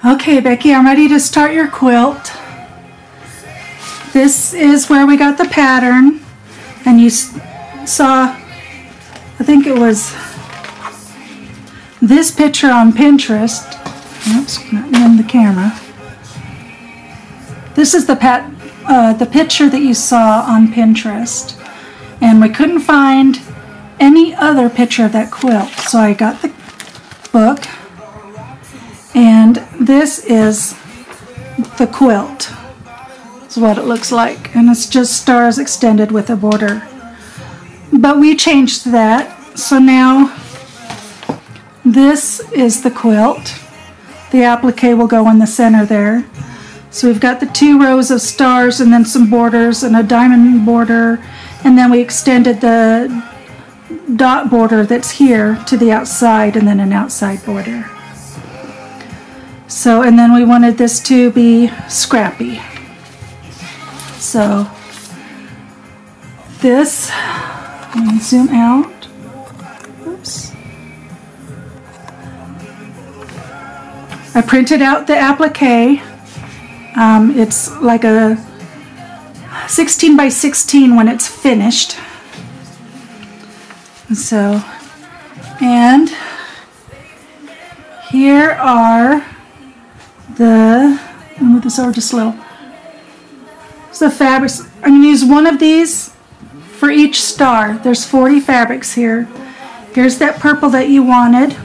Okay, Becky, I'm ready to start your quilt. This is where we got the pattern, and you saw, I think it was this picture on Pinterest. Oops, not in the camera. This is the picture that you saw on Pinterest, and we couldn't find any other picture of that quilt, so I got the book, and this is the quilt. This is what it looks like, and it's just stars extended with a border. But we changed that, so now this is the quilt. The applique will go in the center there. So we've got the 2 rows of stars and then some borders and a diamond border, and then we extended the dot border that's here to the outside and then an outside border. So, and then we wanted this to be scrappy. So this, let me zoom out. Oops. I printed out the applique. It's like a 16 by 16 when it's finished. So, and here are I'll move this over just a little. So the fabrics, I'm going to use one of these for each star. There's 40 fabrics here. Here's that purple that you wanted,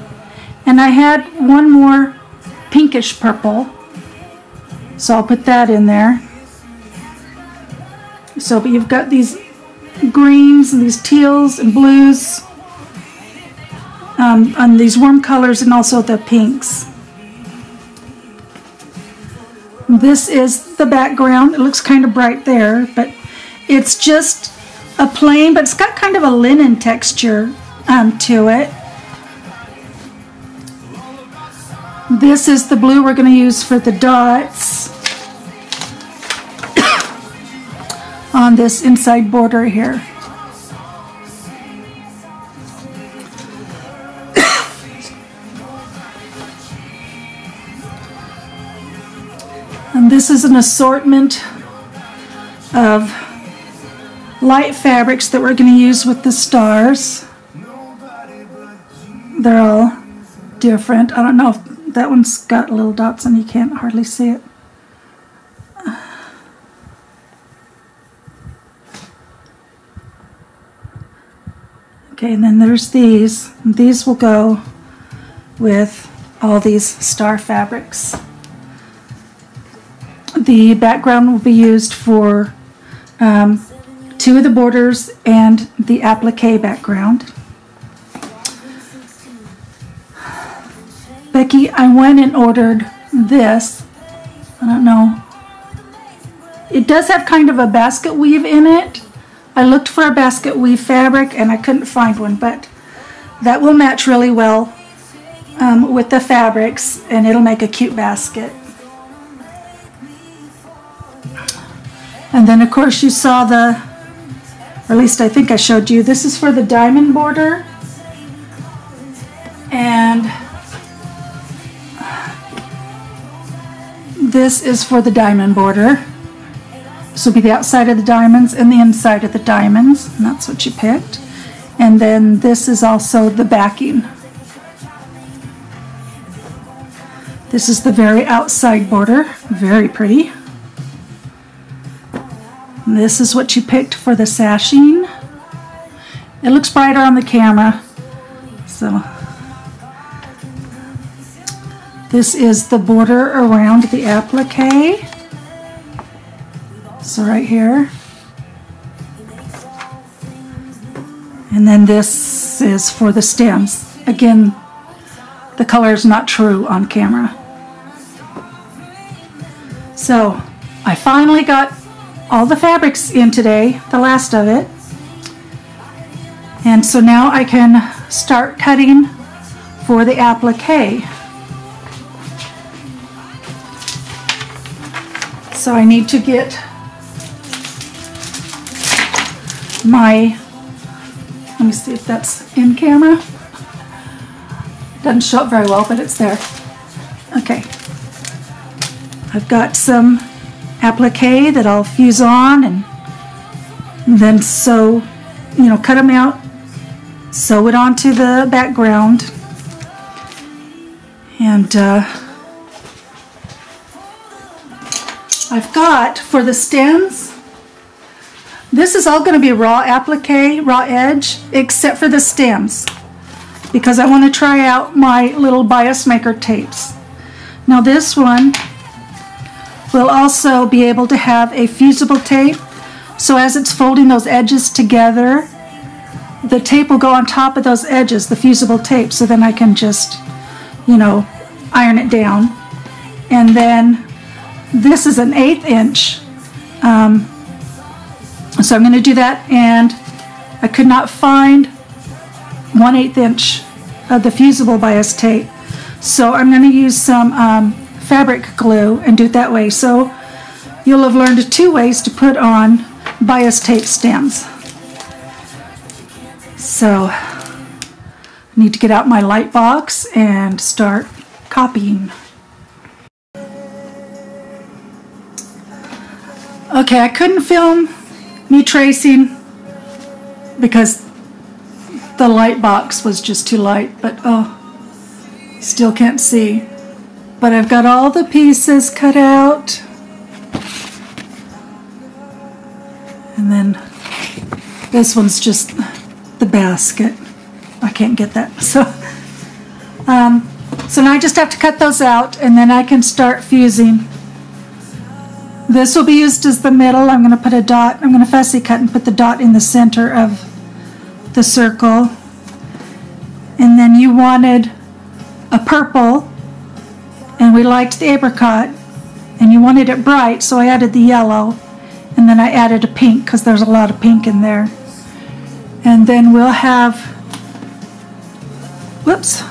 and I had one more pinkish purple, so I'll put that in there. So, but you've got these greens and these teals and blues on these warm colors, and also the pinks. This is the background. It looks kind of bright there, but it's just a plain, but it's got kind of a linen texture to it. This is the blue we're going to use for the dots on this inside border here. And this is an assortment of light fabrics that we're going to use with the stars. They're all different. I don't know if that one's got little dots and you can't hardly see it. Okay, and then there's these. These will go with all these star fabrics. The background will be used for 2 of the borders and the applique background. Becky, I went and ordered this. I don't know. It does have kind of a basket weave in it. I looked for a basket weave fabric and I couldn't find one, but that will match really well with the fabrics, and it'll make a cute basket. And then of course you saw or at least I think I showed you, this is for the diamond border, and this is for the diamond border. This will be the outside of the diamonds and the inside of the diamonds, and that's what you picked. And then this is also the backing. This is the very outside border, very pretty. And this is what you picked for the sashing. It looks brighter on the camera. So this is the border around the applique. So right here. And then this is for the stems. Again, the color is not true on camera. So I finally got all the fabrics in today, the last of it. And so now I can start cutting for the applique. So I need to get my, let me see if that's in camera. Doesn't show up very well, but it's there. Okay. I've got some applique that I'll fuse on and then sew, you know, cut them out, sew it onto the background. And I've got, for the stems, this is all going to be raw applique, raw edge, except for the stems, because I want to try out my little bias maker tapes. Now this one will also be able to have a fusible tape, so as it's folding those edges together, the tape will go on top of those edges, the fusible tape, so then I can just, you know, iron it down. And then this is an 1/8 inch, so I'm going to do that, and I could not find 1/8 inch of the fusible bias tape, so I'm going to use some fabric glue and do it that way. So you'll have learned 2 ways to put on bias tape stems. So I need to get out my light box and start copying. Okay, I couldn't film me tracing because the light box was just too light, but oh, still can't see. But I've got all the pieces cut out. And then this one's just the basket. I can't get that. So now I just have to cut those out, and then I can start fusing. This will be used as the middle. I'm going to put a dot. I'm going to fussy cut and put the dot in the center of the circle. And then you wanted a purple, and we liked the apricot, and you wanted it bright, so I added the yellow, and then I added a pink because there's a lot of pink in there. And then we'll have, whoops,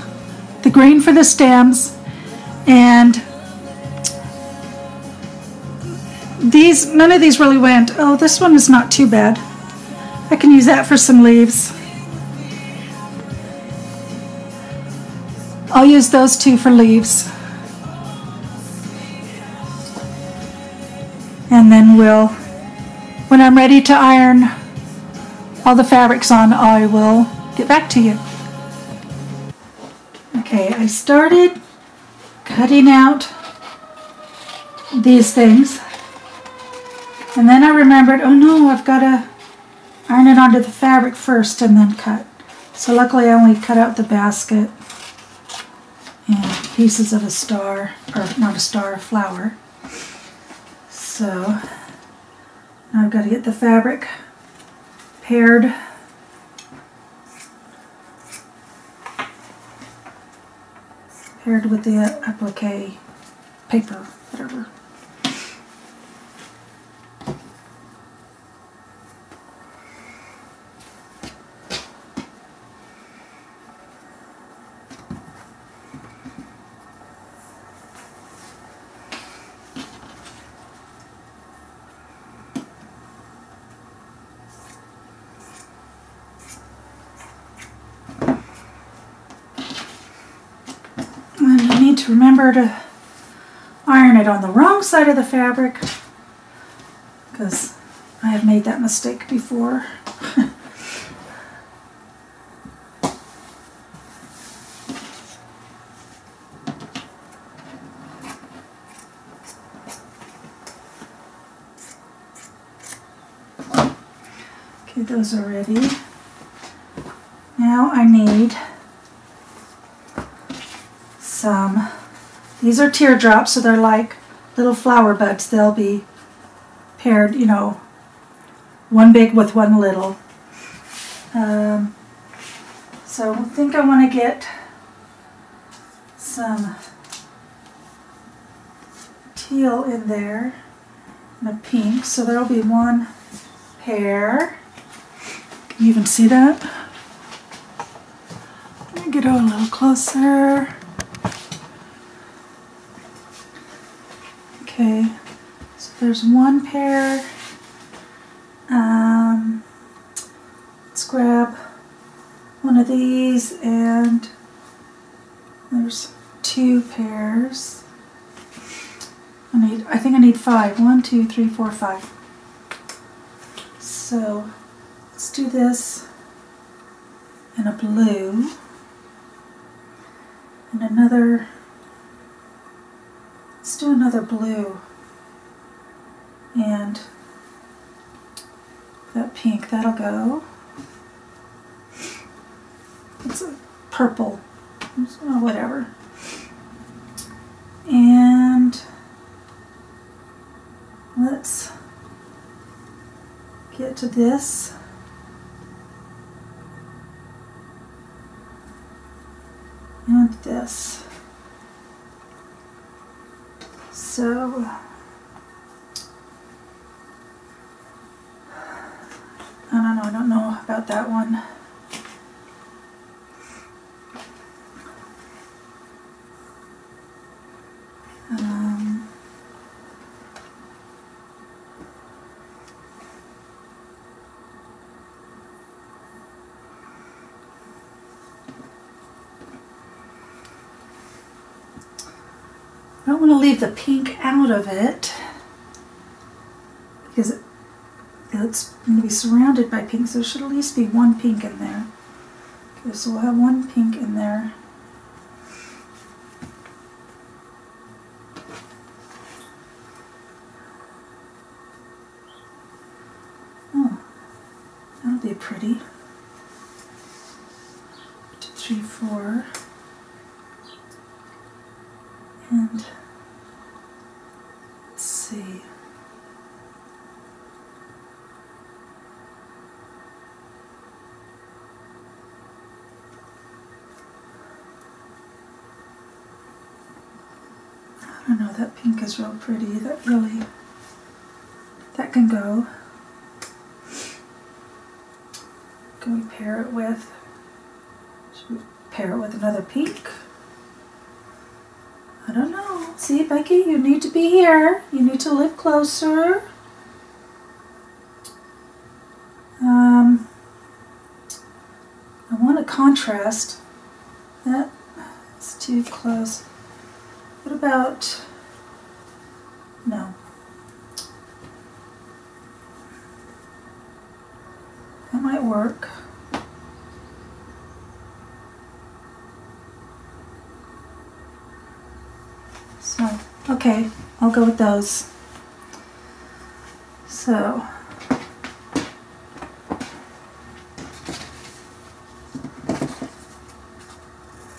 the green for the stems, and these, none of these really went. Oh, this one is not too bad. I can use that for some leaves. I'll use those 2 for leaves. And then when I'm ready to iron all the fabrics on, I will get back to you. Okay, I started cutting out these things, and then I remembered, oh no, I've got to iron it onto the fabric first and then cut. So luckily I only cut out the basket and pieces of a star, or not a star, a flower. So now I've got to get the fabric paired. Paired with the applique paper, whatever. To remember to iron it on the wrong side of the fabric, because I have made that mistake before. Okay, those are ready. Now I need some, these are teardrops, so they're like little flower buds. They'll be paired, you know, one big with one little. So I think I want to get some teal in there and a pink, so there'll be one pair. Can you even see that? Let me get a little closer. Okay, so there's one pair. Let's grab one of these, and there's 2 pairs. I think I need 5. 1, 2, 3, 4, 5. So let's do this in a blue and another. Let's do another blue and that pink. That'll go. It's a purple. Oh, whatever. And let's get to this. And this. So I don't know about that one. I don't want to leave the pink out of it because it's going to be surrounded by pink, so there should at least be one pink in there. Okay, so we'll have one pink in there. Oh, that'll be pretty. 2, 3, 4. And let's see. I don't know, that pink is real pretty. That can go. Can we pair it with, should we pair it with another pink? I don't know. See, Becky, you need to be here. You need to live closer. I want a contrast. That's too close. What about, no. That might work. So, okay, I'll go with those. So,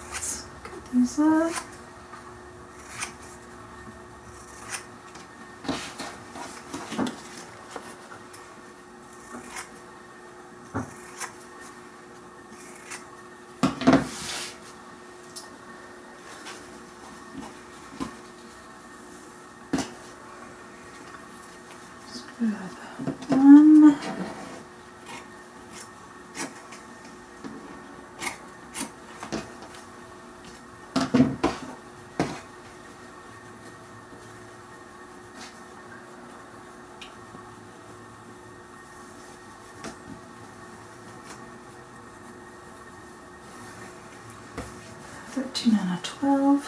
let's get these up. One. $13 and a $12.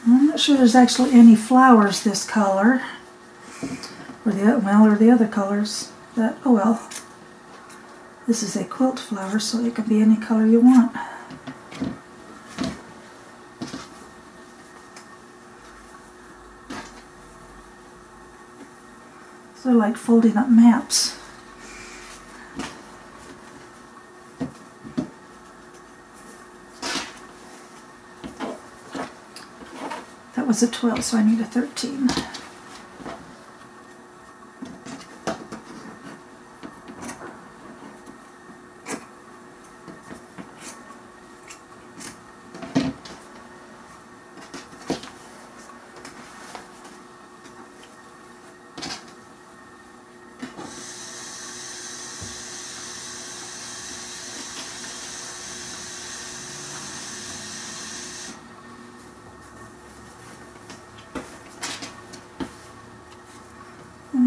I'm not sure there's actually any flowers this color, or the other colors. That, oh well. This is a quilt flower, so it can be any color you want. So I like folding up maps. That was a 12, so I need a 13.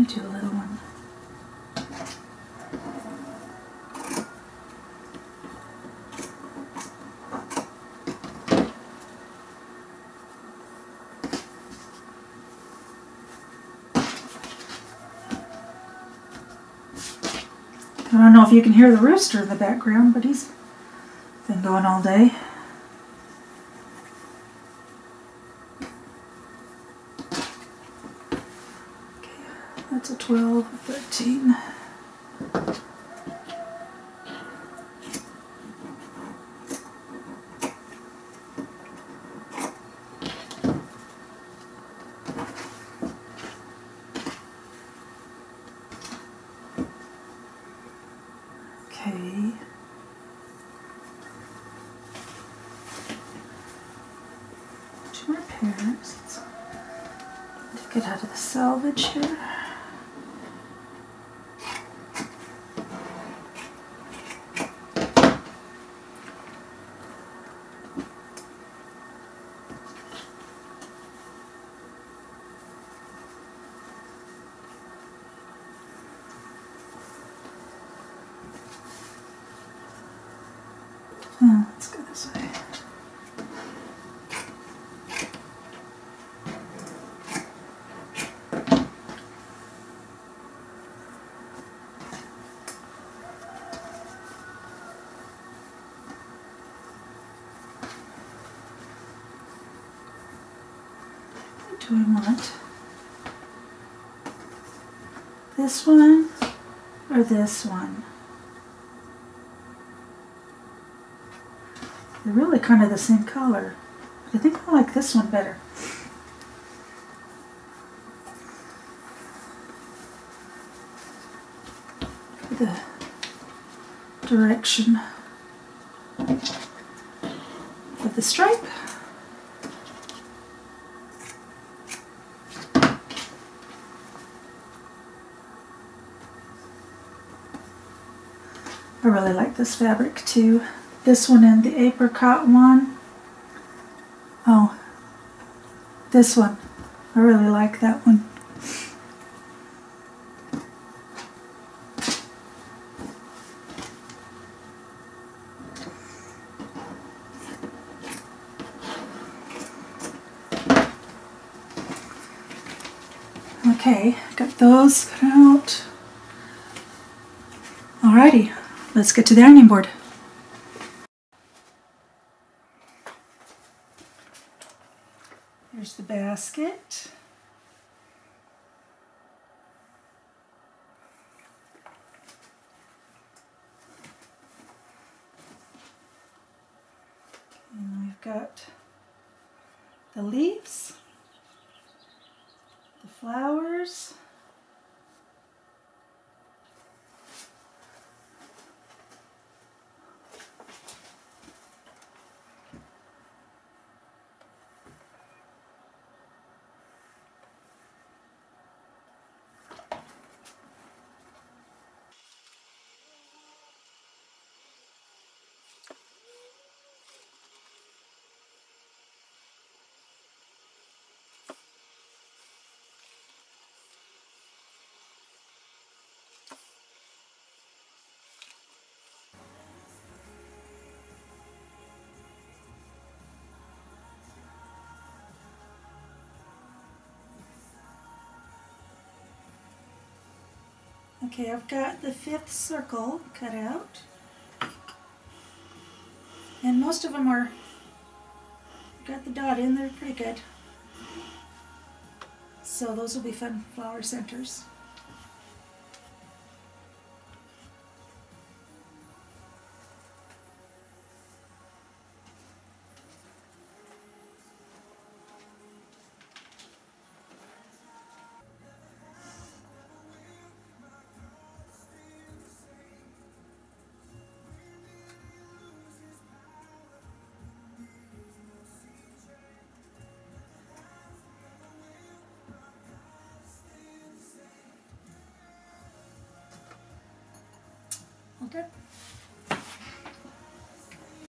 me do a little one. I don't know if you can hear the rooster in the background, but he's been going all day. Okay, that's a 12, a 13. Okay. Two more pairs. Let's take it out of the salvage here. Let's go this way. Do I want this one or this one? They're really kind of the same color. I think I like this one better. For the direction of the stripe. I really like this fabric too. This one and the apricot one. Oh, this one. I really like that one. Okay, got those cut out. Alrighty, let's get to the ironing board. Here's the basket. And we've got the leaves, the flowers, okay, I've got the 5th circle cut out, and most of them are got the dot in. They're pretty good, so those will be fun flower centers. Okay.